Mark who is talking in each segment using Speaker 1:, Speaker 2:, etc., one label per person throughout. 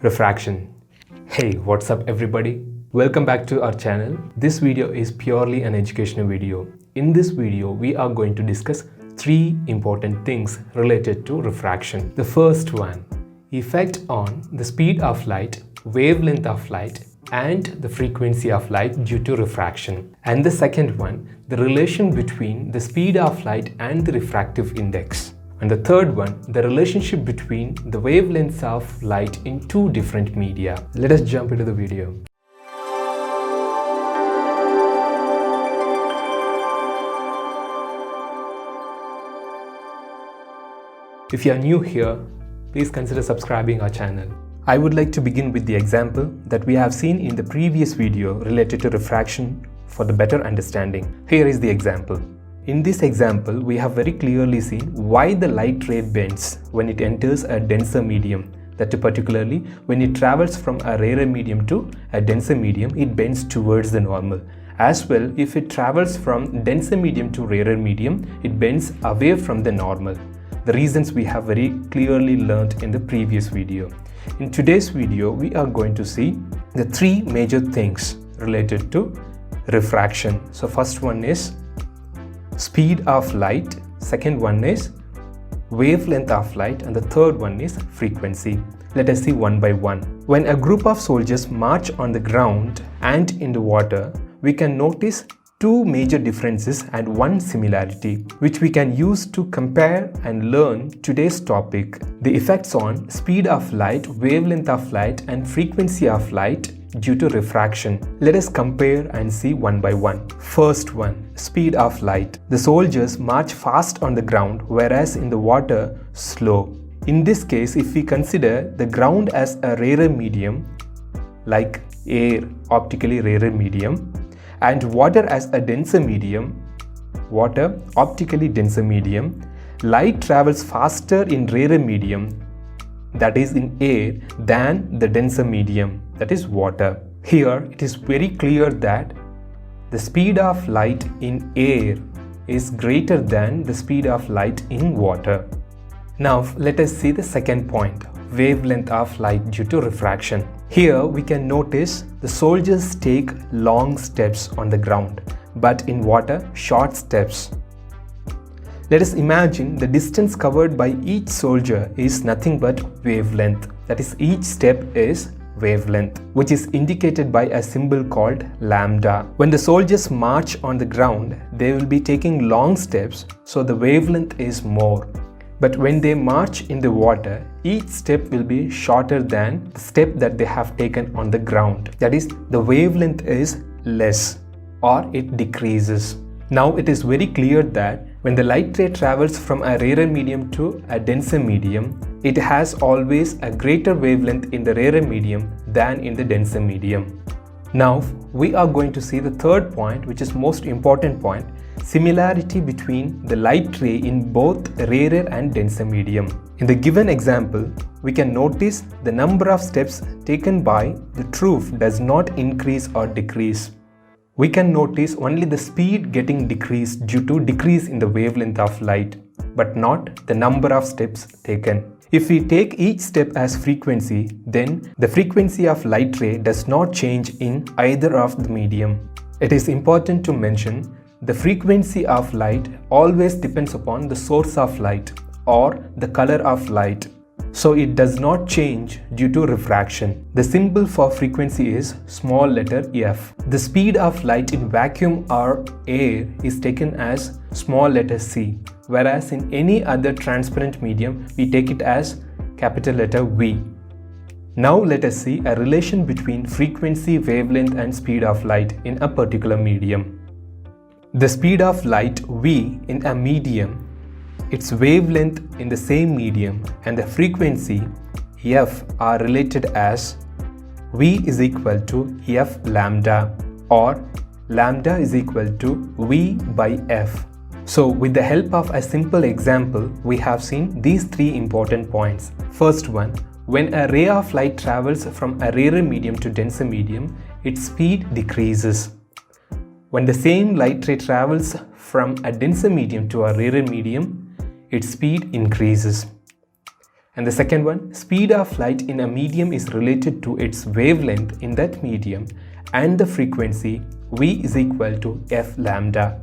Speaker 1: Refraction. Hey, what's up everybody? Welcome back to our channel. This video is purely an educational video. In this video, we are going to discuss three important things related to refraction. The first one, effect on the speed of light, wavelength of light, and the frequency of light due to refraction. And the second one, the relation between the speed of light and the refractive index. And the third one, the relationship between the wavelengths of light in two different media. Let us jump into the video. If you are new here, please consider subscribing our channel. I would like to begin with the example that we have seen in the previous video related to refraction for the better understanding. Here is the example. In this example, we have very clearly seen why the light ray bends when it enters a denser medium. That particularly, when it travels from a rarer medium to a denser medium, it bends towards the normal. As well, if it travels from denser medium to rarer medium, it bends away from the normal. The reasons we have very clearly learnt in the previous video. In today's video, we are going to see the three major things related to refraction. So first one is speed of light, second one is wavelength of light, and the third one is frequency. Let us see one by one. When a group of soldiers march on the ground and in the water, we can notice two major differences and one similarity, which we can use to compare and learn today's topic: the effects on speed of light, wavelength of light, and frequency of light due to refraction. Let us compare and see one by one. First one, speed of light. The soldiers march fast on the ground, whereas in the water, slow. In this case, if we consider the ground as a rarer medium, like air, optically rarer medium, and water as a denser medium, water, optically denser medium, light travels faster in rarer medium, that is in air, than the denser medium, that is water. Here it is very clear that the speed of light in air is greater than the speed of light in water. Now let us see the second point, wavelength of light due to refraction. Here we can notice the soldiers take long steps on the ground, but in water, short steps. Let us imagine the distance covered by each soldier is nothing but wavelength. That is, each step is wavelength, which is indicated by a symbol called lambda. When the soldiers march on the ground, they will be taking long steps, so the wavelength is more. But when they march in the water, each step will be shorter than the step that they have taken on the ground. That is, the wavelength is less or it decreases. Now it is very clear that when the light ray travels from a rarer medium to a denser medium, it has always a greater wavelength in the rarer medium than in the denser medium. Now we are going to see the third point, which is most important point, similarity between the light ray in both rarer and denser medium. In the given example, we can notice the number of steps taken by the truth does not increase or decrease. We can notice only the speed getting decreased due to decrease in the wavelength of light, but not the number of steps taken. If we take each step as frequency, then the frequency of light ray does not change in either of the medium. It is important to mention the frequency of light always depends upon the source of light or the color of light. So it does not change due to refraction. The symbol for frequency is small letter f. The speed of light in vacuum or air is taken as small letter c, whereas in any other transparent medium we take it as capital letter V. Now let us see a relation between frequency, wavelength, and speed of light in a particular medium. The speed of light V in a medium, its wavelength in the same medium, and the frequency f are related as V is equal to f lambda, or lambda is equal to V by f. So with the help of a simple example, we have seen these three important points. First one, when a ray of light travels from a rarer medium to denser medium, its speed decreases. When the same light ray travels from a denser medium to a rarer medium, its speed increases. And the second one, speed of light in a medium is related to its wavelength in that medium and the frequency V is equal to f lambda.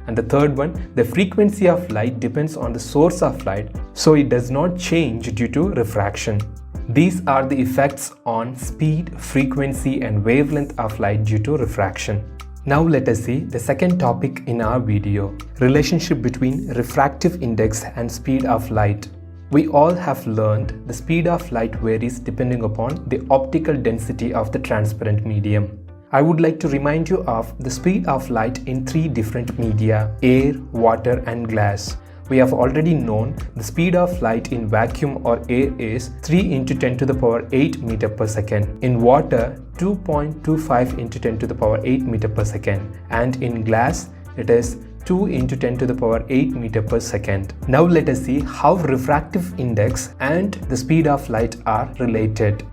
Speaker 1: And the third one, the frequency of light depends on the source of light, so it does not change due to refraction. These are the effects on speed, frequency and wavelength of light due to refraction. Now let us see the second topic in our video, relationship between refractive index and speed of light. We all have learned the speed of light varies depending upon the optical density of the transparent medium. I would like to remind you of the speed of light in three different media: air, water and glass. We have already known the speed of light in vacuum or air is 3 into 10 to the power 8 meter per second. In water, 2.25 into 10 to the power 8 meter per second. And in glass, it is 2 into 10 to the power 8 meter per second. Now let us see how refractive index and the speed of light are related.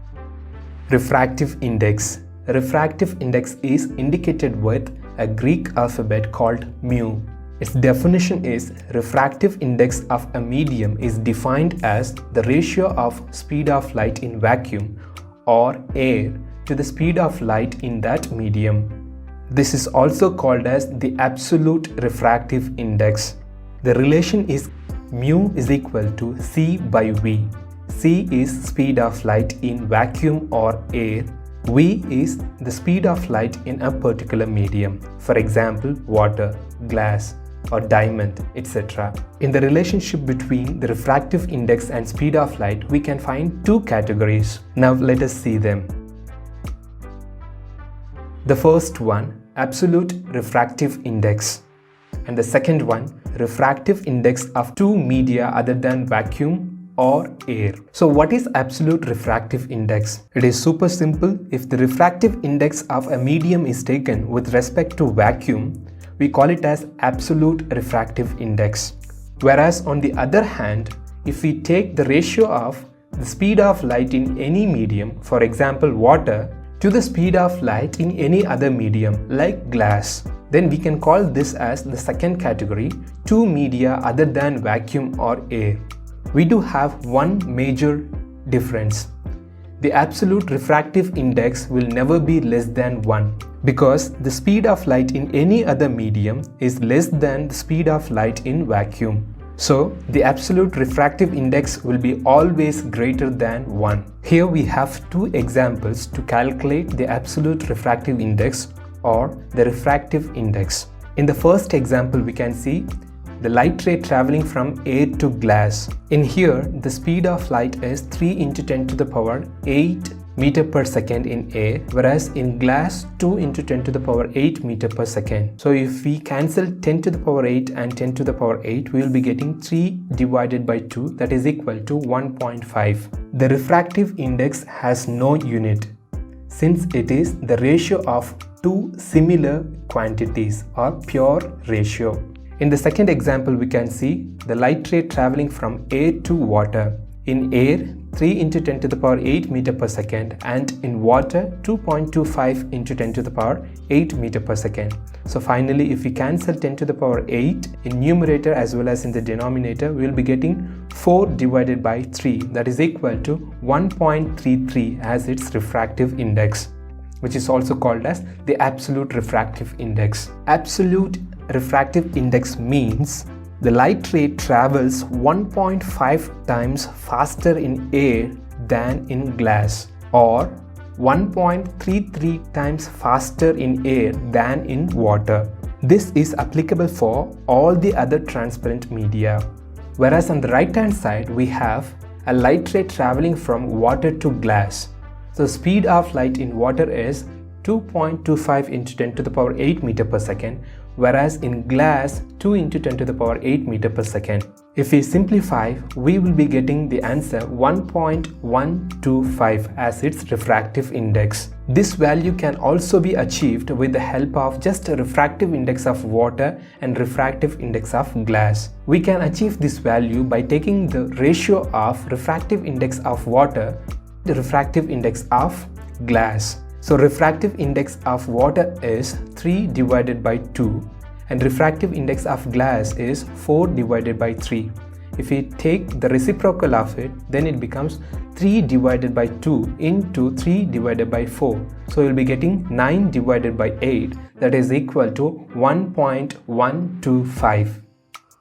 Speaker 1: Refractive index. Refractive index is indicated with a Greek alphabet called mu. Its definition is refractive index of a medium is defined as the ratio of speed of light in vacuum or air to the speed of light in that medium. This is also called as the absolute refractive index. The relation is mu is equal to C by V. C is speed of light in vacuum or air. V is the speed of light in a particular medium, for example, water, glass, or diamond, etc. In the relationship between the refractive index and speed of light, we can find two categories. Now let us see them. The first one, absolute refractive index, and the second one, refractive index of two media other than vacuum or air. So what is absolute refractive index? It is super simple. If the refractive index of a medium is taken with respect to vacuum, we call it as absolute refractive index. Whereas on the other hand, if we take the ratio of the speed of light in any medium, for example water, to the speed of light in any other medium like glass, then we can call this as the second category, two media other than vacuum or air. We do have one major difference. The absolute refractive index will never be less than 1 because the speed of light in any other medium is less than the speed of light in vacuum. So the absolute refractive index will be always greater than 1. Here we have two examples to calculate the absolute refractive index or the refractive index. In the first example, we can see the light ray traveling from air to glass. In here, the speed of light is 3 into 10 to the power 8 meter per second in air, whereas in glass 2 into 10 to the power 8 meter per second. So if we cancel 10 to the power 8 and 10 to the power 8, we will be getting 3 divided by 2, that is equal to 1.5. The refractive index has no unit since it is the ratio of two similar quantities or pure ratio. In the second example, we can see the light ray traveling from air to water. In air, 3 into 10 to the power 8 meter per second, and in water, 2.25 into 10 to the power 8 meter per second. So finally, if we cancel 10 to the power 8 in numerator as well as in the denominator, we will be getting 4 divided by 3, that is equal to 1.33 as its refractive index, which is also called as the absolute refractive index. Absolute refractive index means the light ray travels 1.5 times faster in air than in glass, or 1.33 times faster in air than in water. This is applicable for all the other transparent media. Whereas on the right hand side, we have a light ray traveling from water to glass. So speed of light in water is 2.25 into 10 to the power 8 meter per second, whereas in glass 2 into 10 to the power 8 meter per second. If we simplify, we will be getting the answer 1.125 as its refractive index. This value can also be achieved with the help of just a refractive index of water and refractive index of glass. We can achieve this value by taking the ratio of refractive index of water to the refractive index of glass. So refractive index of water is 3 divided by 2 and refractive index of glass is 4 divided by 3. if we take the reciprocal of it, then it becomes 3 divided by 2 into 3 divided by 4. So we'll be getting 9 divided by 8, that is equal to 1.125.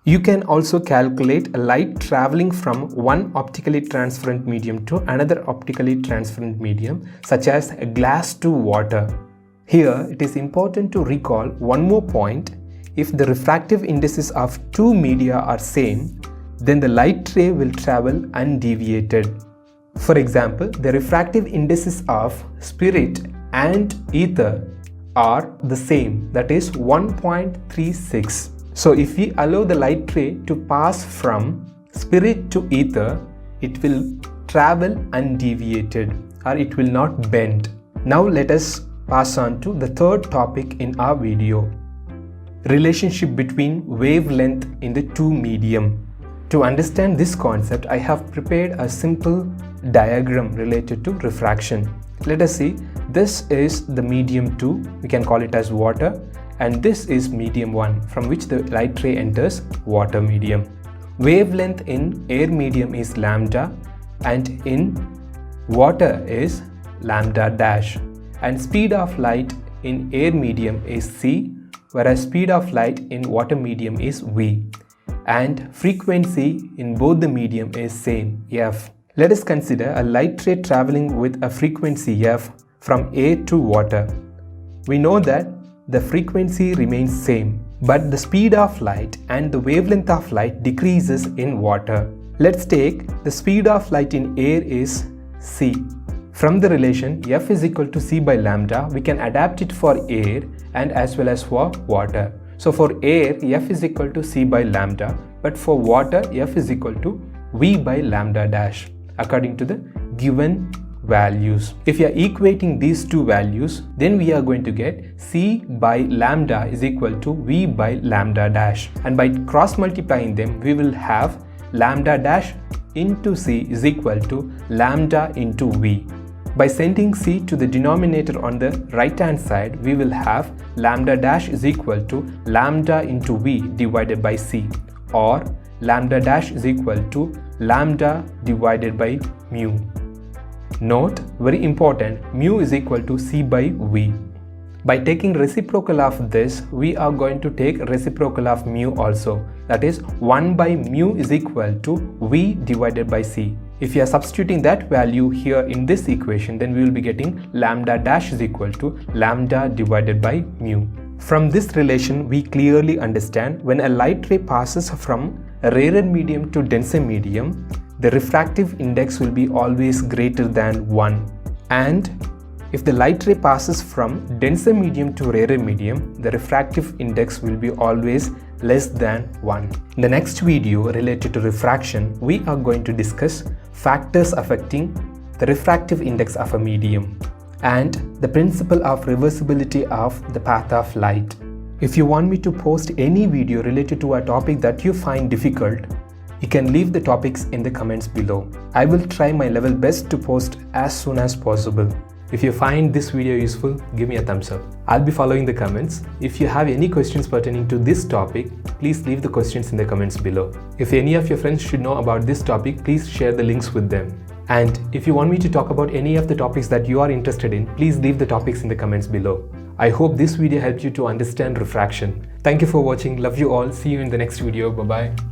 Speaker 1: You can also calculate a light traveling from one optically transparent medium to another optically transparent medium, such as a glass to water. Here it is important to recall one more point. If the refractive indices of two media are same, then the light ray will travel undeviated. For example, the refractive indices of spirit and ether are the same, that is 1.36. So if we allow the light ray to pass from spirit to ether, it will travel undeviated, or it will not bend. Now let us pass on to the third topic in our video: relationship between wavelength in the two medium. To understand this concept, I have prepared a simple diagram related to refraction. Let us see, this is the medium 2, we can call it as water, and this is medium 1, from which the light ray enters water medium. Wavelength in air medium is lambda, and in water is lambda dash, and speed of light in air medium is c, whereas speed of light in water medium is v, and frequency in both the medium is same, f. Let us consider a light ray traveling with a frequency f from air to water. We know that the frequency remains same, but the speed of light and the wavelength of light decreases in water. Let's take the speed of light in air is c. From the relation f is equal to c by lambda, we can adapt it for air and as well as for water. So for air, f is equal to c by lambda, but for water, f is equal to v by lambda dash, according to the given values. If you are equating these two values, then we are going to get c by lambda is equal to v by lambda dash, and by cross multiplying them, we will have lambda dash into c is equal to lambda into v. By sending c to the denominator on the right hand side, we will have lambda dash is equal to lambda into v divided by c, or lambda dash is equal to lambda divided by mu. Note, very important, mu is equal to c by v. By taking reciprocal of this, we are going to take reciprocal of mu also, that is 1 by mu is equal to v divided by c. If you are substituting that value here in this equation, then we will be getting lambda dash is equal to lambda divided by mu. From this relation, we clearly understand when a light ray passes from a rarer medium to denser medium, the refractive index will be always greater than 1. And if the light ray passes from denser medium to rarer medium, the refractive index will be always less than 1. In the next video related to refraction, we are going to discuss factors affecting the refractive index of a medium and the principle of reversibility of the path of light. If you want me to post any video related to a topic that you find difficult, you can leave the topics in the comments below. I will try my level best to post as soon as possible. If you find this video useful, give me a thumbs up. I'll be following the comments. If you have any questions pertaining to this topic, please leave the questions in the comments below. If any of your friends should know about this topic, please share the links with them. And if you want me to talk about any of the topics that you are interested in, please leave the topics in the comments below. I hope this video helped you to understand refraction. Thank you for watching. Love you all. See you in the next video. Bye-bye.